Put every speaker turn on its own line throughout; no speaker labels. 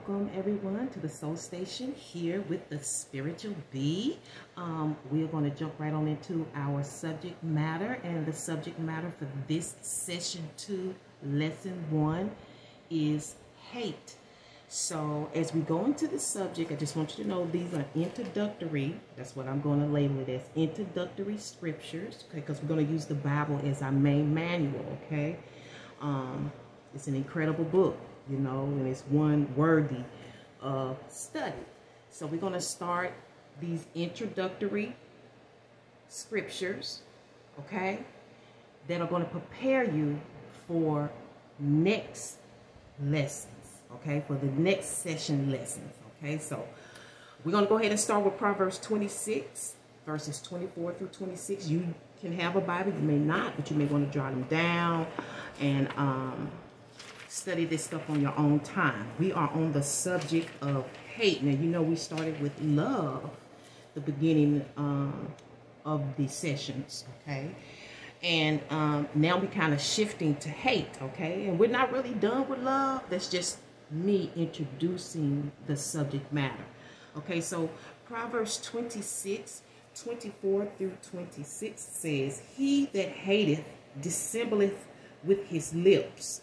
Welcome everyone to the Soul Station here with the Spearitual Bee. We're going to jump right on into our subject matter, and the subject matter for this session 2, lesson 1 is hate. So as we go into the subject, I just want you to know these are introductory. That's what I'm going to label it as, introductory scriptures, okay? Because we're going to use the Bible as our main manual, okay? It's an incredible book, you know, and it's one worthy of study. So we're going to start these introductory scriptures, okay, that are going to prepare you for next lessons, okay, for the next session lessons, okay. So we're going to go ahead and start with Proverbs 26, verses 24 through 26. You can have a Bible, you may not, but you may want to jot them down and study this stuff on your own time. We are on the subject of hate. Now, you know, we started with love, the beginning of the sessions, okay? And now we're kind of shifting to hate, okay? And we're not really done with love. That's just me introducing the subject matter, okay? So Proverbs 26, 24 through 26 says, "He that hateth dissembleth with his lips,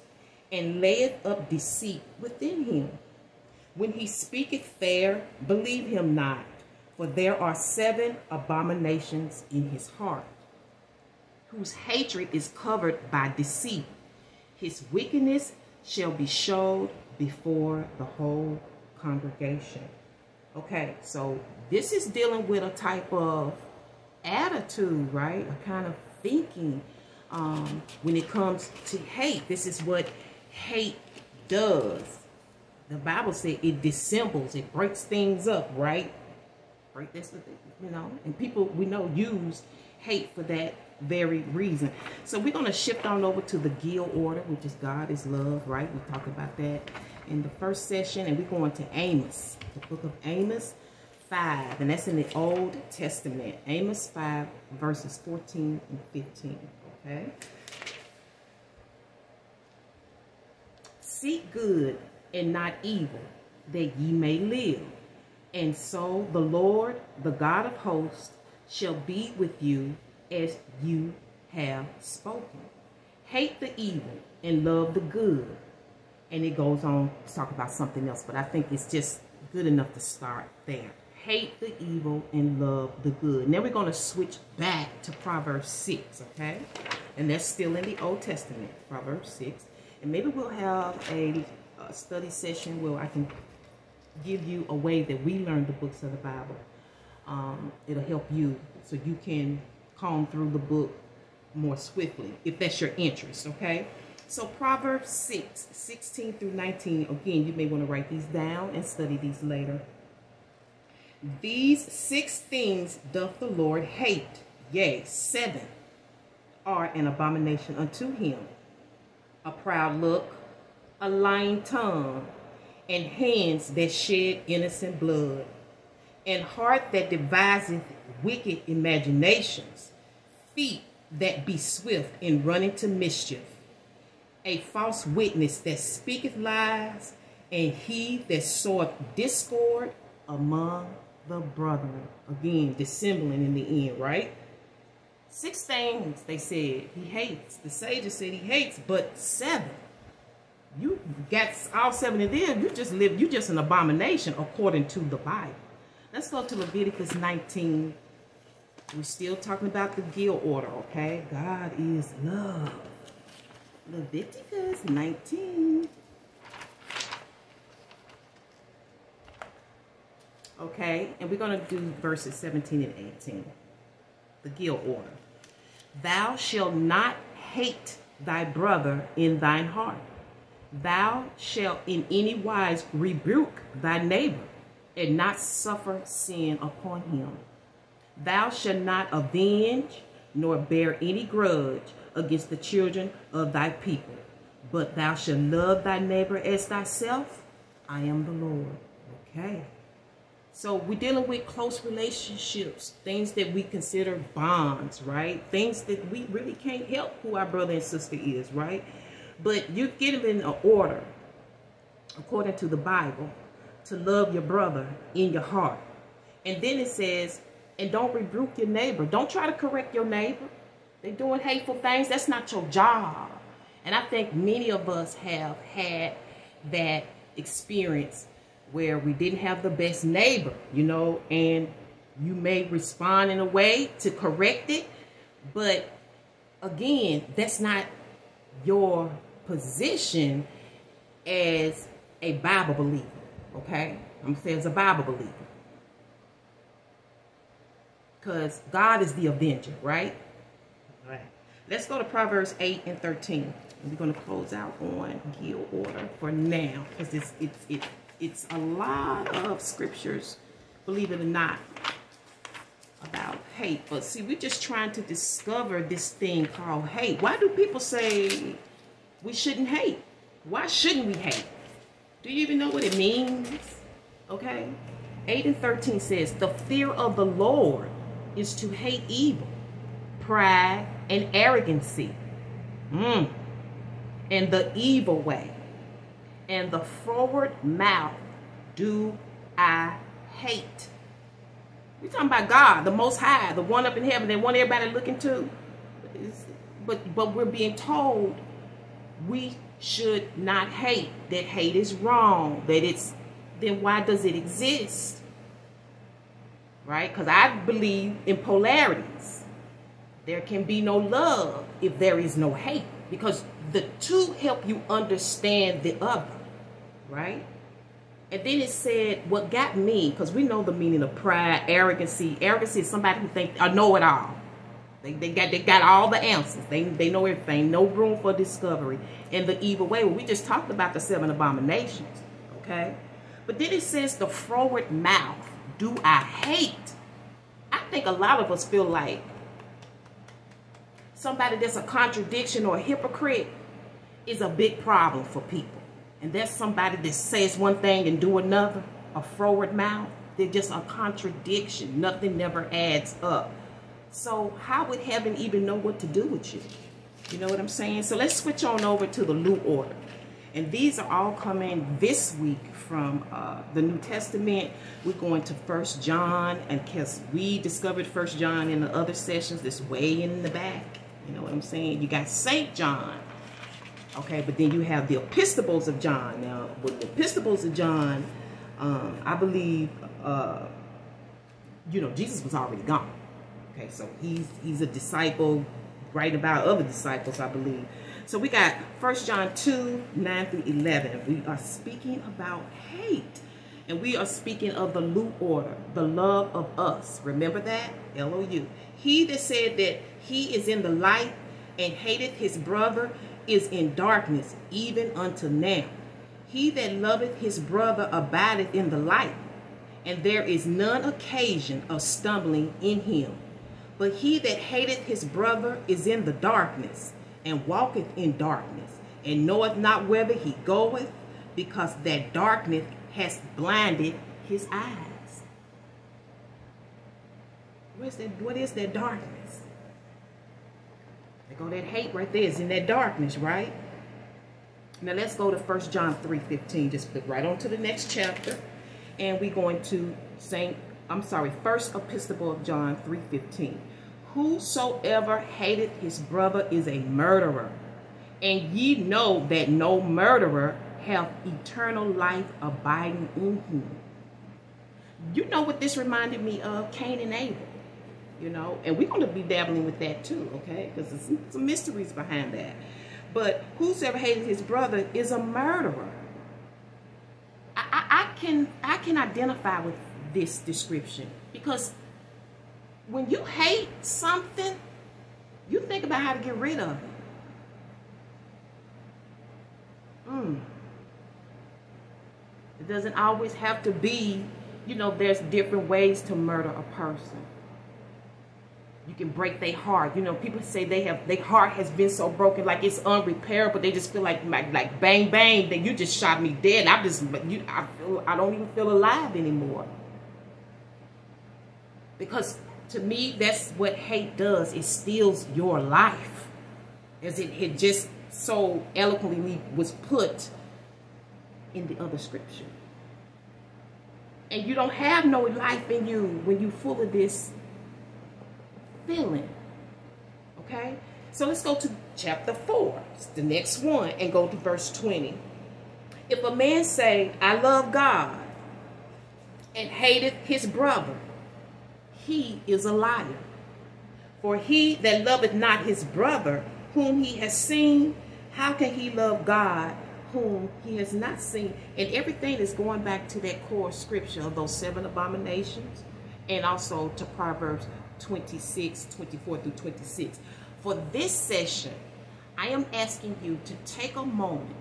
and layeth up deceit within him. When he speaketh fair, believe him not, for there are 7 abominations in his heart, whose hatred is covered by deceit. His wickedness shall be showed before the whole congregation." Okay, so this is dealing with a type of attitude, right? A kind of thinking when it comes to hate. This is what hate does. The Bible said it dissembles, it breaks things up, right? Break this, you know, and people we know use hate for that very reason. So we're going to shift on over to the GINA order, which is God is love, right? We talked about that in the first session, and we're going to Amos, the book of Amos 5, and that's in the Old Testament. Amos 5, verses 14 and 15, okay? "Seek good and not evil, that ye may live. And so the Lord, the God of hosts, shall be with you as you have spoken. Hate the evil and love the good." And it goes on to talk about something else, but I think it's just good enough to start there. Hate the evil and love the good. Now we're going to switch back to Proverbs 6, okay? And that's still in the Old Testament, Proverbs 6. And maybe we'll have a study session where I can give you a way that we learn the books of the Bible. It'll help you so you can comb through the book more swiftly, if that's your interest, okay? So Proverbs 6, 16 through 19, again, you may want to write these down and study these later. "These 6 things doth the Lord hate, yea, 7 are an abomination unto him: a proud look, a lying tongue, and hands that shed innocent blood, and heart that deviseth wicked imaginations, feet that be swift in running to mischief, a false witness that speaketh lies, and he that soweth discord among the brethren." Again, dissembling in the end, right? 6 things they said he hates. The sages said he hates, but 7. You got all 7 of them. You just an abomination according to the Bible. Let's go to Leviticus 19. We're still talking about the GINA order, okay? God is love. Leviticus 19. Okay, and we're going to do verses 17 and 18. The GINA order. "Thou shalt not hate thy brother in thine heart. Thou shalt in any wise rebuke thy neighbor, and not suffer sin upon him. Thou shalt not avenge, nor bear any grudge against the children of thy people, but thou shalt love thy neighbor as thyself. I am the Lord." Okay. So we're dealing with close relationships, things that we consider bonds, right? Things that we really can't help who our brother and sister is, right? But you get them in an order according to the Bible. to love your brother in your heart. And then it says, and don't rebuke your neighbor. Don't try to correct your neighbor. They're doing hateful things. That's not your job. And I think many of us have had that experience where we didn't have the best neighbor, you know, and you may respond in a way to correct it. But again, that's not your position as a Bible believer, okay? I'm saying as a Bible believer. Because God is the avenger, right? All right. Let's go to Proverbs 8 and 13. And we're going to close out on guild order for now. Because it's a lot of scriptures, believe it or not, about hate. But see, we're just trying to discover this thing called hate. Why do people say we shouldn't hate? Why shouldn't we hate? Do you even know what it means? Okay. 8 and 13 says, the fear of the Lord is to hate evil, pride, and arrogancy, and the evil way, and the forward mouth do I hate. We're talking about God, the Most High, the one up in heaven, the one everybody looking to. But we're being told we should not hate, that hate is wrong, that it's, then why does it exist? Right? Because I believe in polarities. There can be no love if there is no hate, because the two help you understand the other, right? And then it said, what got me, because we know the meaning of pride, arrogancy. Arrogancy is somebody who thinks, I know it all. They got all the answers. They know everything. No room for discovery. And the evil way, well, we just talked about the 7 abominations, okay? But then it says the forward mouth do I hate. I think a lot of us feel like somebody that's a contradiction or a hypocrite is a big problem for people. And that's somebody that says one thing and do another, a forward mouth. They're just a contradiction. Nothing never adds up. So how would heaven even know what to do with you? You know what I'm saying? So let's switch on over to the new order. And these are all coming this week from the New Testament. We're going to 1 John, and because we discovered 1 John in the other sessions, this way in the back. You know what I'm saying? You got St. John. Okay, but then you have the epistles of John. Now, with the epistles of John, I believe, you know, Jesus was already gone. Okay, so he's a disciple, writing about other disciples, I believe. So we got 1 John 2, 9 through 11. We are speaking about hate. And we are speaking of the new order, the love of us. Remember that? L-O-U. He that said that he is in the light and hateth his brother is in darkness, even unto now. He that loveth his brother abideth in the light, and there is none occasion of stumbling in him. But he that hateth his brother is in the darkness, and walketh in darkness, and knoweth not whither he goeth, because that darkness has blinded his eyes. What is that darkness? There go that hate right there. It's in that darkness, right? Now let's go to 1 John 3:15. Just flip right on to the next chapter. And we're going to first epistle of John 3:15. Whosoever hateth his brother is a murderer, and ye know that no murderer hath eternal life abiding in him. You know what this reminded me of? Cain and Abel. You know, and we're going to be dabbling with that too, okay? Because there's some mysteries behind that. But whosoever hated his brother is a murderer. I can identify with this description, because when you hate something, you think about how to get rid of it. It doesn't always have to be, you know, there's different ways to murder a person. You can break their heart. You know, people say their heart has been so broken, like it's unrepairable. They just feel like bang, bang, that you just shot me dead. I don't even feel alive anymore. Because to me, that's what hate does. It steals your life. As it just so eloquently was put in the other scripture. And you don't have no life in you when you're full of this feeling. Okay? So let's go to chapter 4. It's the next one, and go to verse 20. If a man say, I love God, and hateth his brother, he is a liar. For he that loveth not his brother, whom he has seen, how can he love God, whom he has not seen? And everything is going back to that core scripture of those 7 abominations, and also to Proverbs 26, 24 through 26. For this session, I am asking you to take a moment.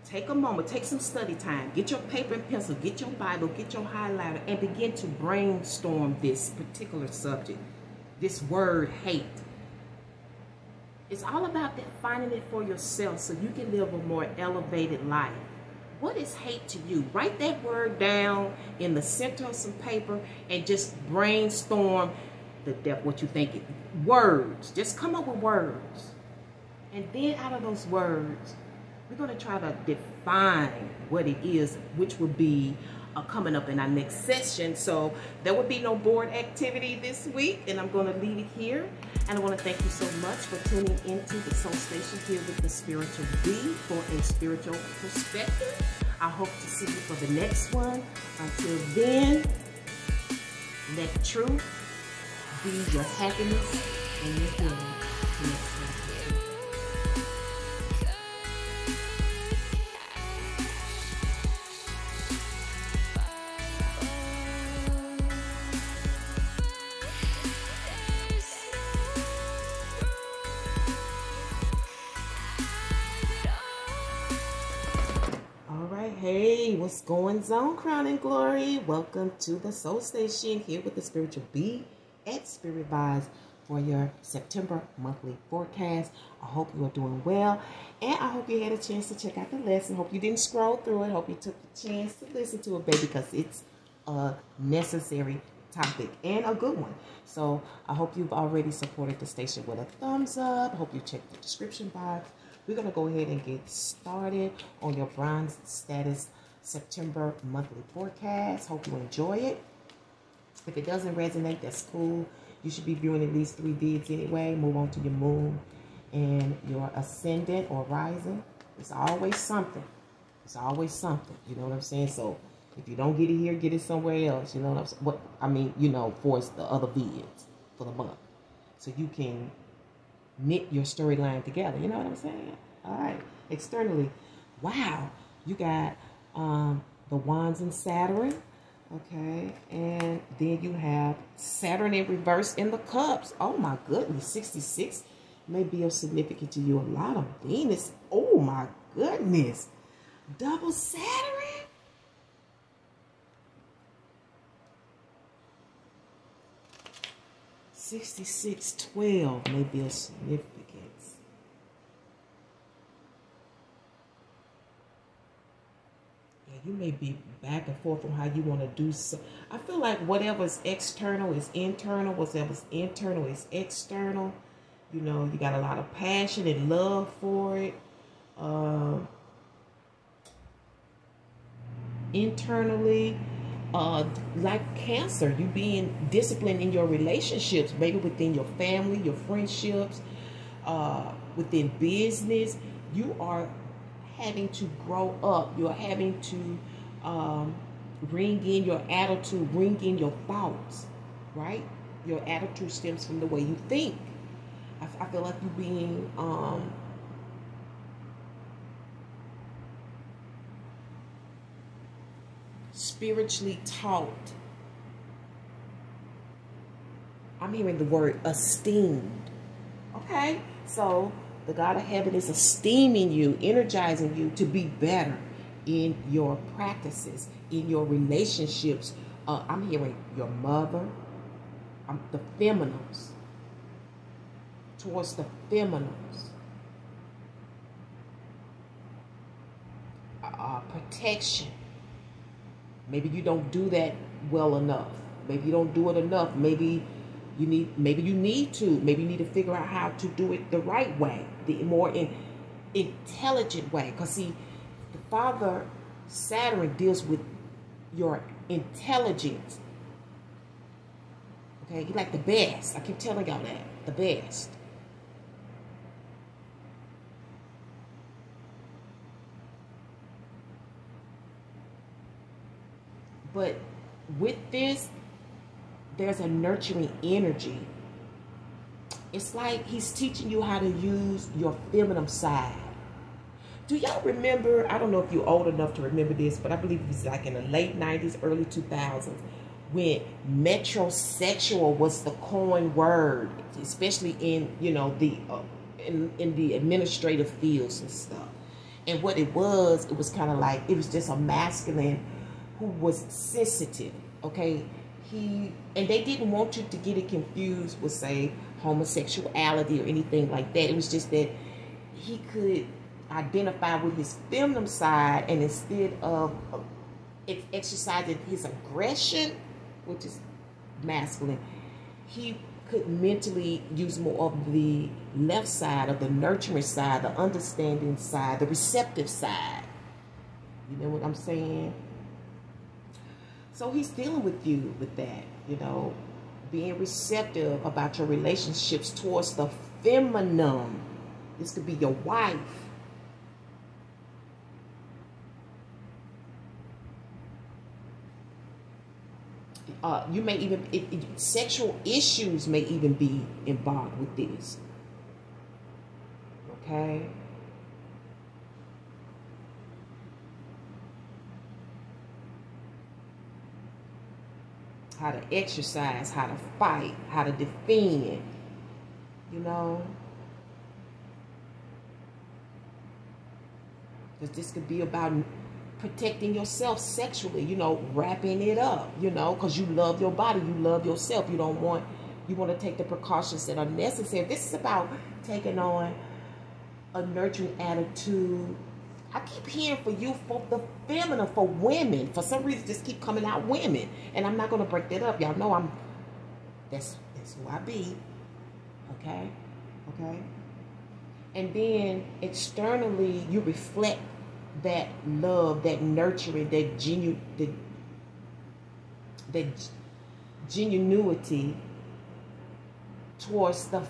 Take a moment, take some study time. Get your paper and pencil, get your Bible, get your highlighter, and begin to brainstorm this particular subject, this word hate. It's all about defining it for yourself so you can live a more elevated life. What is hate to you? Write that word down in the center of some paper and just brainstorm the depth, what you think. Words. Just come up with words. And then out of those words, we're going to try to define what it is, which will be coming up in our next session. So there will be no board activity this week, and I'm going to leave it here. And I want to thank you so much for tuning into the Soul Station here with the Spearitual Bee for a spiritual perspective. I hope to see you for the next one. Until then, let truth be your happiness and your healing. Next time. Hey, what's going on, Crown and Glory? Welcome to the Soul Station here with the Spiritual Bee at Spirit Vibes for your September monthly forecast. I hope you are doing well, and I hope you had a chance to check out the lesson. Hope you didn't scroll through it. Hope you took the chance to listen to it, baby, because it's a necessary topic and a good one. So I hope you've already supported the station with a thumbs up. I hope you checked the description box. We're going to go ahead and get started on your bronze status September monthly forecast. Hope you enjoy it. If it doesn't resonate, that's cool. You should be viewing at least 3 vids anyway. Move on to your moon and your ascendant or rising. It's always something. It's always something. You know what I'm saying? So if you don't get it here, get it somewhere else. You know what I'm saying? What I mean, you know, for the other vids for the month. So you can knit your storyline together. You know what I'm saying? All right. Externally, wow, you got the Wands and Saturn. Okay. And then you have Saturn in reverse in the Cups. Oh my goodness. 66 may be of significance to you. A lot of Venus. Oh my goodness. Double Saturn. $66.12 may be of significance. Yeah, you may be back and forth on how you want to do so. I feel like whatever's external is internal. Whatever's internal is external. You know, you got a lot of passion and love for it. Internally, like Cancer, you being disciplined in your relationships, maybe within your family, your friendships, within business. You are having to grow up. You're having to bring in your attitude, bring in your thoughts, right? Your attitude stems from the way you think. I feel like you being spiritually taught. I'm hearing the word esteemed. Okay, so the God of heaven is esteeming you, energizing you to be better in your practices, in your relationships. I'm hearing your mother, the feminines, towards the feminines. Protection. Maybe you don't do that well enough. Maybe you don't do it enough. Maybe you need to. Maybe you need to figure out how to do it the right way, the more intelligent way. Because see, the Father Saturn deals with your intelligence. Okay, you like the best. I keep telling y'all that. The best. But with this, there's a nurturing energy. It's like he's teaching you how to use your feminine side. Do y'all remember, I don't know if you're old enough to remember this, but I believe it was like in the late 90s, early 2000s, when metrosexual was the coin word, especially in, you know, the in the administrative fields and stuff. And what it was kind of like, it was just a masculine who was sensitive, okay? And they didn't want you to get it confused with, say, homosexuality or anything like that. It was just that he could identify with his feminine side, and instead of exercising his aggression, which is masculine, he could mentally use more of the left side, of the nurturing side, the understanding side, the receptive side. You know what I'm saying? So he's dealing with you with that, you know, being receptive about your relationships towards the feminine. This could be your wife. You may even, sexual issues may even be involved with this. Okay? How to exercise, how to fight, how to defend, you know? Because this could be about protecting yourself sexually, you know, wrapping it up, you know, because you love your body, you love yourself. You want to take the precautions that are necessary. This is about taking on a nurturing attitude. I keep hearing for you, for the feminine, for women. For some reason, just keep coming out women. And I'm not going to break that up. Y'all know that's who I be. Okay? Okay? And then externally, you reflect that love, that nurturing, that genuinity towards the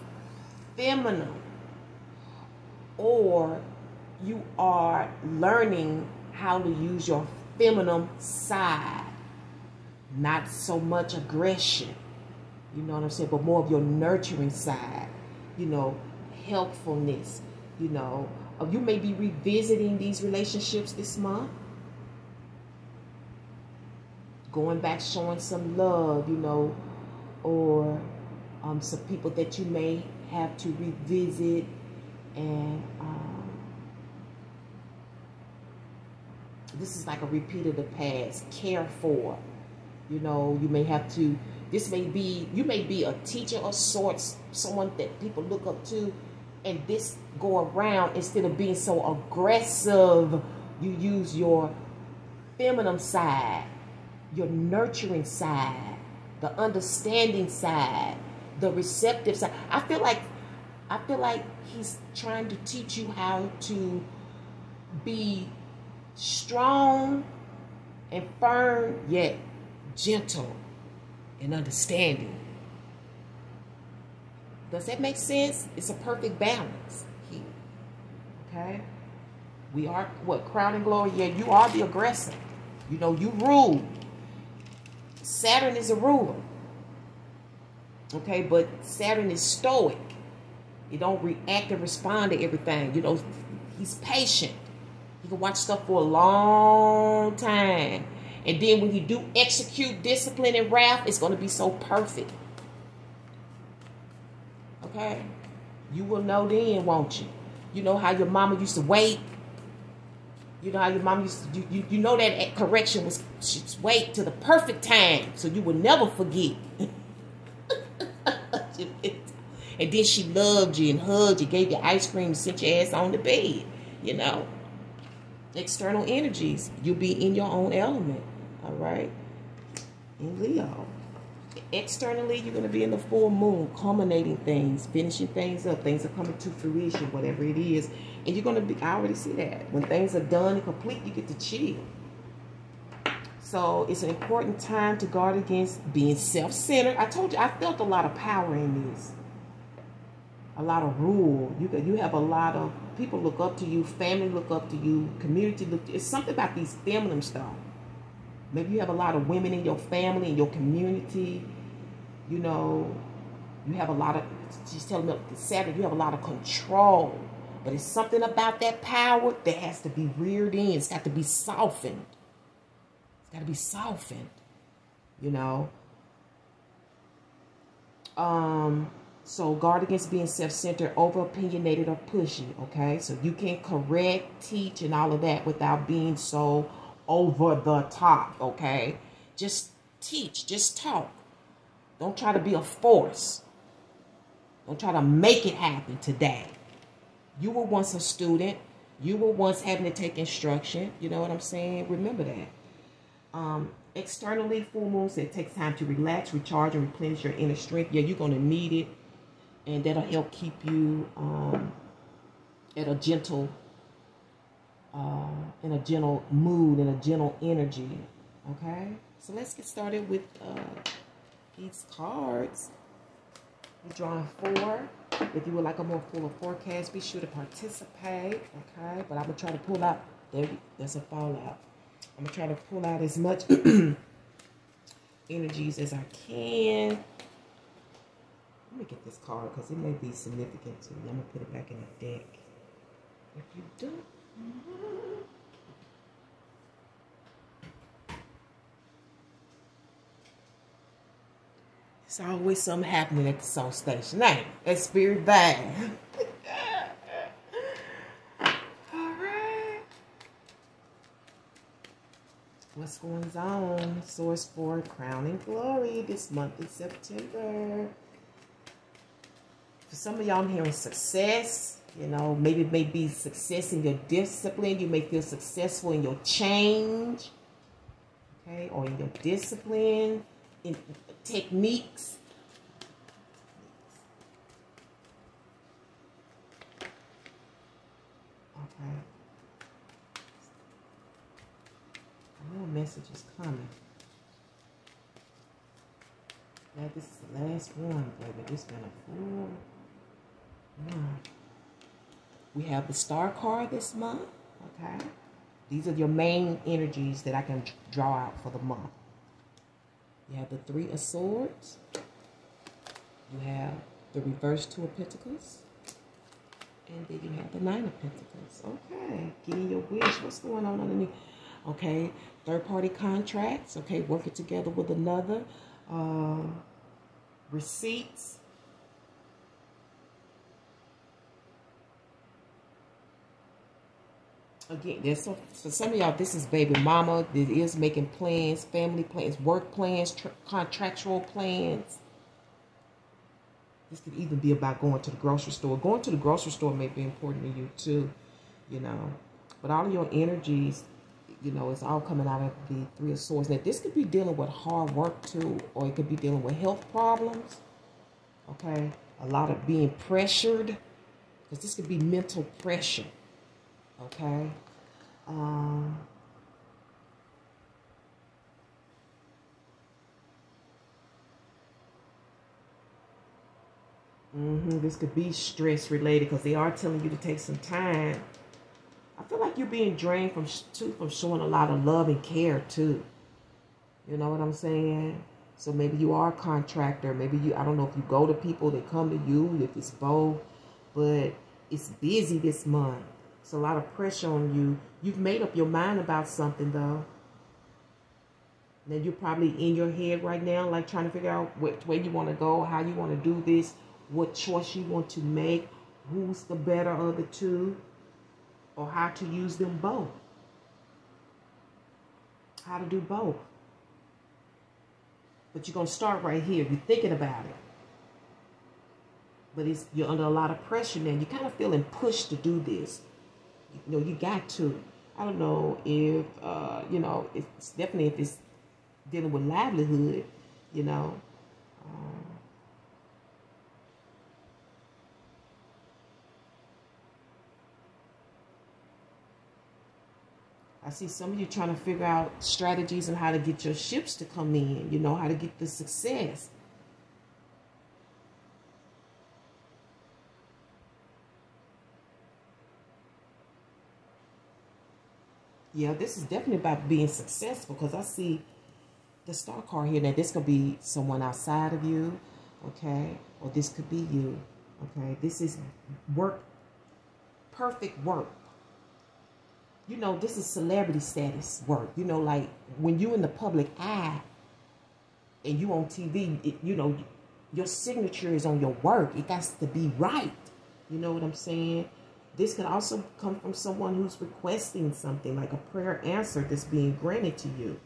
feminine. Or you are learning how to use your feminine side. Not so much aggression, you know what I'm saying, but more of your nurturing side, you know, helpfulness, you know. You may be revisiting these relationships this month. Going back, showing some love, you know, or some people that you may have to revisit and this is like a repeat of the past. Care for, you know, you may have to, you may be a teacher of sorts, someone that people look up to, and this go around, instead of being so aggressive, you use your feminine side, your nurturing side, the understanding side, the receptive side. I feel like he's trying to teach you how to be strong and firm, yet gentle and understanding. Does that make sense? It's a perfect balance here. Okay? We are, what, crown and glory? Yeah, you are the aggressor. You know, you rule. Saturn is a ruler. Okay, but Saturn is stoic. He don't react and respond to everything. You know, he's patient. He can watch stuff for a long time. And then when you do execute discipline and wrath, it's going to be so perfect. Okay? You will know then, won't you? You know how your mama used to wait? You know how your mama used to, you know that correction was, she'd wait to the perfect time so you would never forget. And then she loved you and hugged you, gave you ice cream, sent your ass on the bed, you know. External energies, you'll be in your own element, all right? In Leo. Externally, you're going to be in the full moon, culminating things, finishing things up. Things are coming to fruition, whatever it is. And you're going to be, I already see that. When things are done and complete, you get to chill. So it's an important time to guard against being self-centered. I told you, I felt a lot of power in this. A lot of rule. You have a lot of people look up to you, family look up to you, community look to you. It's something about these feminine stuff. Maybe you have a lot of women in your family, in your community. You know, you have a lot of, she's telling me Saturday, you have a lot of control. But it's something about that power that has to be reared in. It's got to be softened. It's got to be softened, you know. So guard against being self-centered, over-opinionated, or pushy, okay? So you can correct, teach, and all of that without being so over the top, okay? Just teach, just talk. Don't try to be a force. Don't try to make it happen today. You were once a student. You were once having to take instruction. You know what I'm saying? Remember that. Externally, full moons, it takes time to relax, recharge, and replenish your inner strength. Yeah, you're going to need it. And that'll help keep you at a gentle, in a gentle mood, in a gentle energy. Okay? So let's get started with these cards. We're drawing 4. If you would like a more fuller forecast, be sure to participate. Okay? But I'm going to try to pull out, there's a fallout. I'm going to try to pull out as much energies as I can. Let me get this card because it may be significant to you. I'm going to put it back in the deck. If you don't, it's always something happening at the soul station. Now, at Spirit Bee. Alright. What's going on? Source for Crowning Glory this month in September. For some of y'all, I'm hearing success. You know, maybe it may be success in your discipline. You may feel successful in your change. Okay, or in your discipline, in techniques. Okay. I know a message is coming. Yeah, this is the last one, baby. This been a full month. We have the Star card this month. Okay. These are your main energies that I can draw out for the month. You have the 3 of Swords. You have the reverse 2 of Pentacles. And then you have the 9 of Pentacles. Okay. Getting your wish. What's going on underneath? Okay. Third-party contracts. Okay. Working together with another. Receipts. Again, there's for some of y'all, this is baby mama. It is making plans, family plans, work plans, contractual plans. This could even be about going to the grocery store. Going to the grocery store may be important to you too, you know. But all of your energies, you know, it's all coming out of the 3 of Swords. Now, this could be dealing with hard work too, or it could be dealing with health problems. Okay, a lot of being pressured, because this could be mental pressure. Okay. This could be stress related because they are telling you to take some time. I feel like you're being drained from showing a lot of love and care too. You know what I'm saying? So maybe you are a contractor. Maybe you, I don't know if you go to people that come to you, if it's both, but it's busy this month. It's a lot of pressure on you. You've made up your mind about something, though. Now, you're probably in your head right now, like trying to figure out which way you want to go, how you want to do this, what choice you want to make, who's the better of the two, or how to use them both. How to do both. But you're going to start right here. You're thinking about it. But you're under a lot of pressure now. You're kind of feeling pushed to do this. You know, you got to. I don't know if, you know, it's definitely if it's dealing with livelihood, you know. I see some of you trying to figure out strategies on how to get your ships to come in, you know, how to get the success. Yeah, this is definitely about being successful, because I see the star card here. Now, this could be someone outside of you, okay? Or this could be you, okay? This is work, perfect work. You know, this is celebrity status work. You know, like when you in the public eye and you on TV, you know, your signature is on your work. It has to be right. You know what I'm saying? This could also come from someone who's requesting something, like a prayer answer that's being granted to you.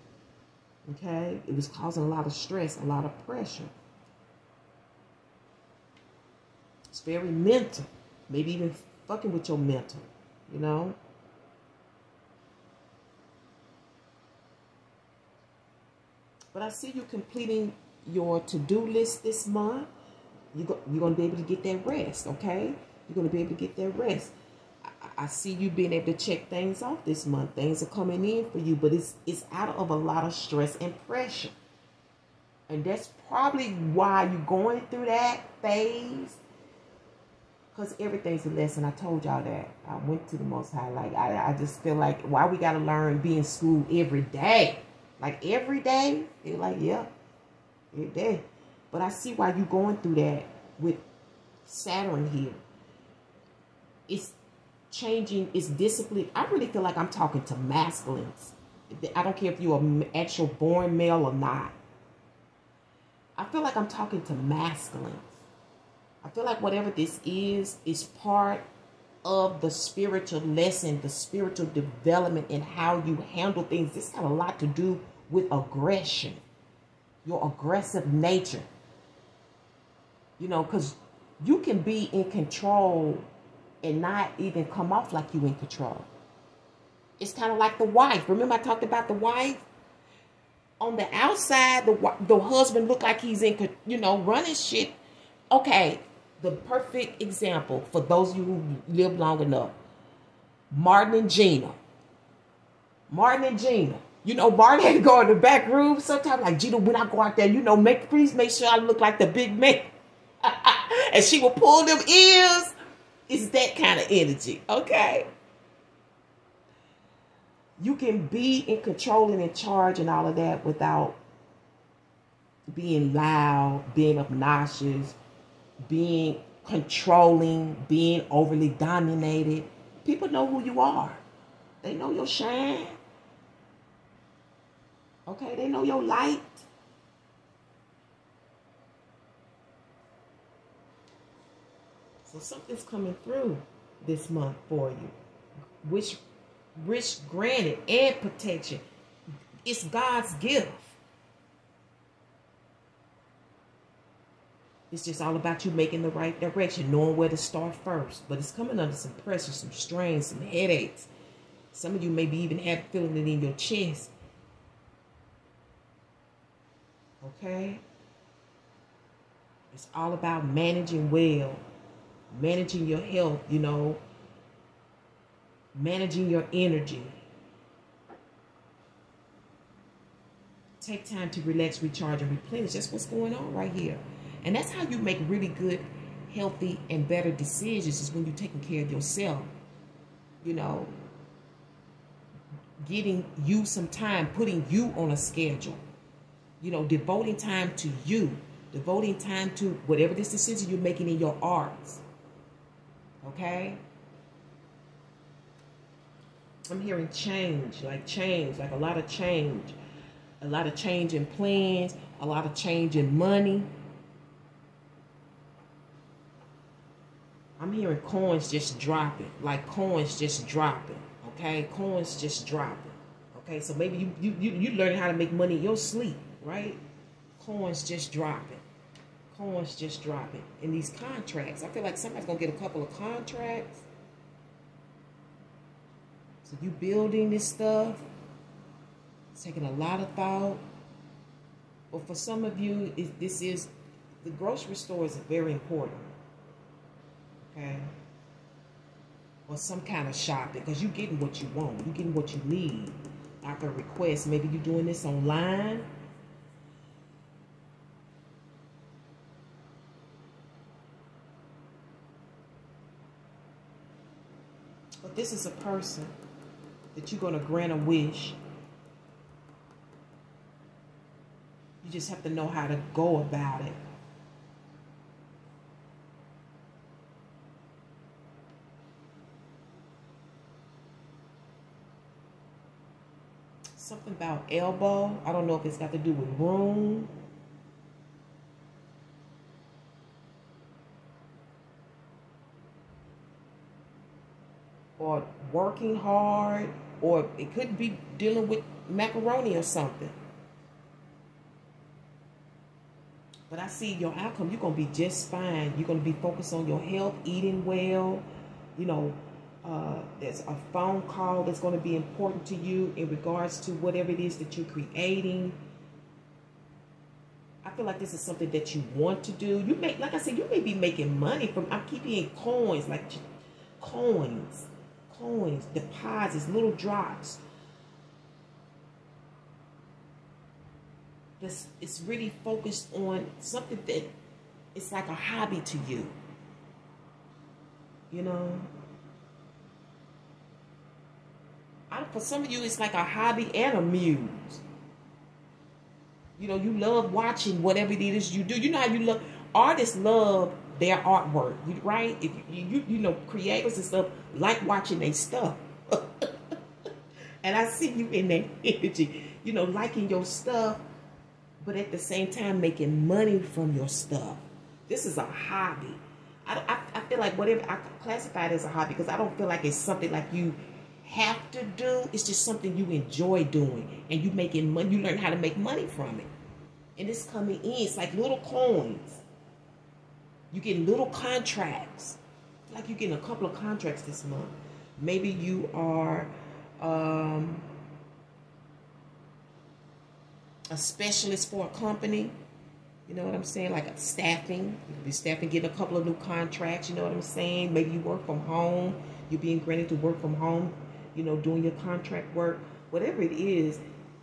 Okay? It was causing a lot of stress, a lot of pressure. It's very mental. Maybe even fucking with your mental, you know? But I see you completing your to-do list this month. You're going to be able to get that rest, okay? You're going to be able to get that rest. I see you being able to check things off this month. Things are coming in for you, but it's out of a lot of stress and pressure. And that's probably why you're going through that phase. Because everything's a lesson. I told y'all that. I went to the Most High. Like, I just feel like, why we got to learn being schooled every day? Like, every day? It's like, yeah, every day. But I see why you're going through that with Saturn here. It's changing, it's discipline. I really feel like I'm talking to masculines. I don't care if you're an actual born male or not. I feel like I'm talking to masculines. I feel like whatever this is part of the spiritual lesson, the spiritual development, and how you handle things. This has a lot to do with aggression, your aggressive nature. You know, because you can be in control and not even come off like you in control. It's kind of like the wife. Remember I talked about the wife? On the outside, the husband look like he's in, you know, running shit. Okay, the perfect example for those of you who live long enough. Martin and Gina. Martin and Gina. You know, Martin had to go in the back room sometimes. Like, Gina, when I go out there, you know, please make sure I look like the big man. And she will pull them ears. It's that kind of energy, okay? You can be in control and in charge and all of that without being loud, being obnoxious, being controlling, being overly dominated. People know who you are. They know your shine. Okay, they know your light. So something's coming through this month for you. Which wish granted and protection. It's God's gift. It's just all about you making the right direction, knowing where to start first. But it's coming under some pressure, some strain, some headaches. Some of you maybe even have feeling it in your chest. Okay? It's all about managing well. Managing your health, you know. Managing your energy. Take time to relax, recharge, and replenish. That's what's going on right here. And that's how you make really good, healthy, and better decisions, is when you're taking care of yourself. You know, giving you some time, putting you on a schedule. You know, devoting time to you. Devoting time to whatever this decision you're making in your arts. Okay? I'm hearing change, like a lot of change. A lot of change in plans, a lot of change in money. I'm hearing coins just dropping, like coins just dropping, okay? Coins just dropping, okay? So maybe you learning how to make money in your sleep, right? Coins just dropping. Coins just dropping. In these contracts, I feel like somebody's going to get a couple of contracts. So you building this stuff, it's taking a lot of thought. But for some of you, the grocery store is very important. Okay? or some kind of shopping, because you're getting what you want. You're getting what you need. Like a request. Maybe you're doing this online. But this is a person that you're going to grant a wish. You just have to know how to go about it. Something about elbow. I don't know if it's got to do with room. Or working hard. Or it could be dealing with macaroni or something. But I see your outcome. You're going to be just fine. You're going to be focused on your health, eating well. You know, there's a phone call that's going to be important to you in regards to whatever it is that you're creating. I feel like this is something that you want to do. You may, like I said, you may be making money from, I'm keeping coins, like coins, deposits, little drops. It's really focused on something that it's like a hobby to you. You know? For some of you, it's like a hobby and a muse. You know, you love watching whatever it is you do. You know how you love, artists love their artwork, right? If you know, creators and stuff like watching their stuff. And I see you in that energy, you know, liking your stuff, but at the same time making money from your stuff. This is a hobby. I feel like whatever, I classify it as a hobby because I don't feel like it's something like you have to do. It's just something you enjoy doing, and you making money. You learn how to make money from it, and it's coming in. It's like little coins. You get little contracts. Like you're getting a couple of contracts this month. Maybe you are a specialist for a company. You know what I'm saying? Like a staffing. You could be staffing, getting a couple of new contracts. You know what I'm saying? Maybe you work from home. You're being granted to work from home. You know, doing your contract work. Whatever it is,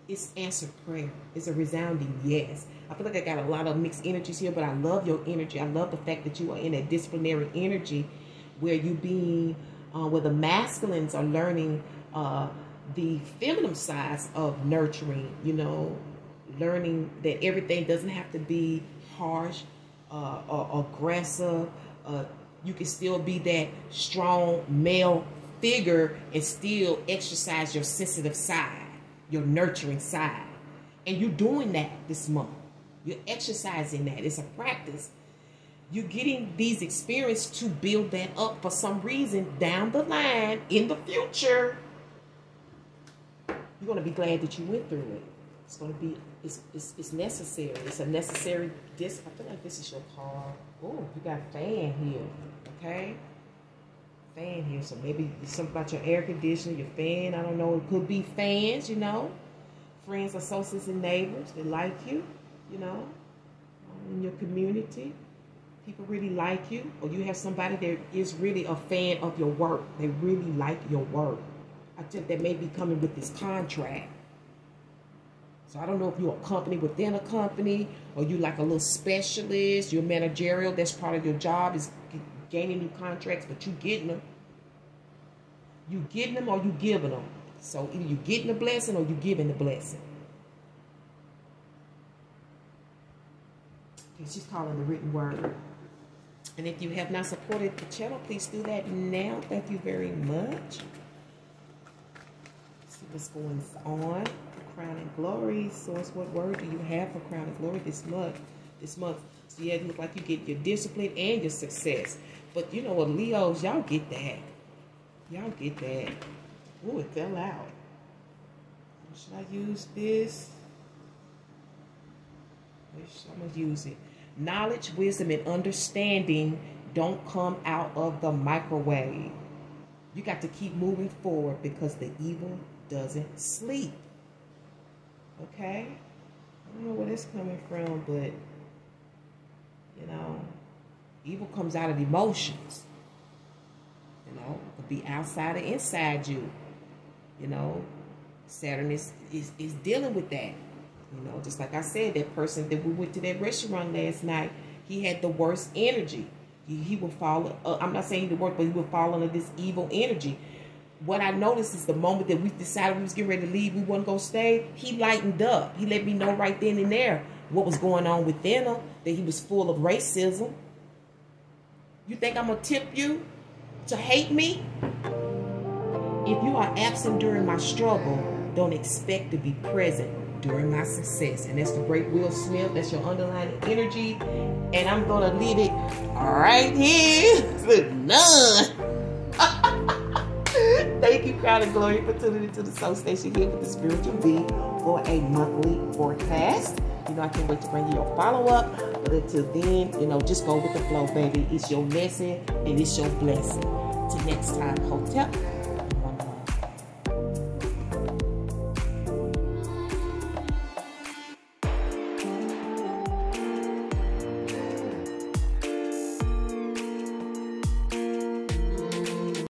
it's answered prayer. It's a resounding yes. I feel like I got a lot of mixed energies here, but I love your energy. I love the fact that you are in a disciplinary energy where you being, where the masculines are learning the feminine sides of nurturing, you know, learning that everything doesn't have to be harsh or aggressive. You can still be that strong male figure and still exercise your sensitive side, your nurturing side. And you're doing that this month. You're exercising that. It's a practice. You're getting these experiences to build that up for some reason down the line in the future. You're going to be glad that you went through it. It's going to be, it's necessary. It's a necessary, I feel like this is your card. Oh, you got a fan here, okay? Fan here, so maybe it's something about your air conditioner, your fan, I don't know. It could be fans, you know. Friends, associates, and neighbors that like you, you know, in your community. People really like you, or you have somebody that is really a fan of your work. They really like your work. I think that may be coming with this contract. So I don't know if you're a company within a company, or you like a little specialist, you're managerial, that's part of your job is gaining new contracts, but you getting them. You getting them or you giving them. So either you getting the blessing or you giving the blessing. Okay, she's calling the written word. And if you have not supported the channel, please do that now. Thank you very much. See what's going on. Crown and Glory. Source, what word do you have for Crown and Glory this month? So yeah, it looks like you get your discipline and your success. But you know what, Leos, y'all get that. Y'all get that. Ooh, it fell out. Should I use this? I'm going to use it. Knowledge, wisdom, and understanding don't come out of the microwave. You got to keep moving forward because the evil doesn't sleep. Okay? I don't know where this is coming from, but, you know, evil comes out of emotions. You know, it could be outside or inside you. You know, Saturn is dealing with that. You know, just like I said, that person that we went to that restaurant last night, he had the worst energy. He will fall, I'm not saying the worst, but he will fall under this evil energy. What I noticed is the moment that we decided we was getting ready to leave, we wasn't going to stay, he lightened up. He let me know right then and there what was going on within him, that he was full of racism. You think I'm going to tip you to hate me? If you are absent during my struggle, don't expect to be present during my success. And that's the great Will Smith. That's your underlying energy. And I'm going to leave it right here with none. Thank you, Crown and Glory, for tuning into the Soul Station here with the Spearitual Bee for a monthly forecast. You know, I can't wait to bring you your follow-up. But until then, you know, just go with the flow, baby. It's your lesson and it's your blessing. Till next time, Hotep.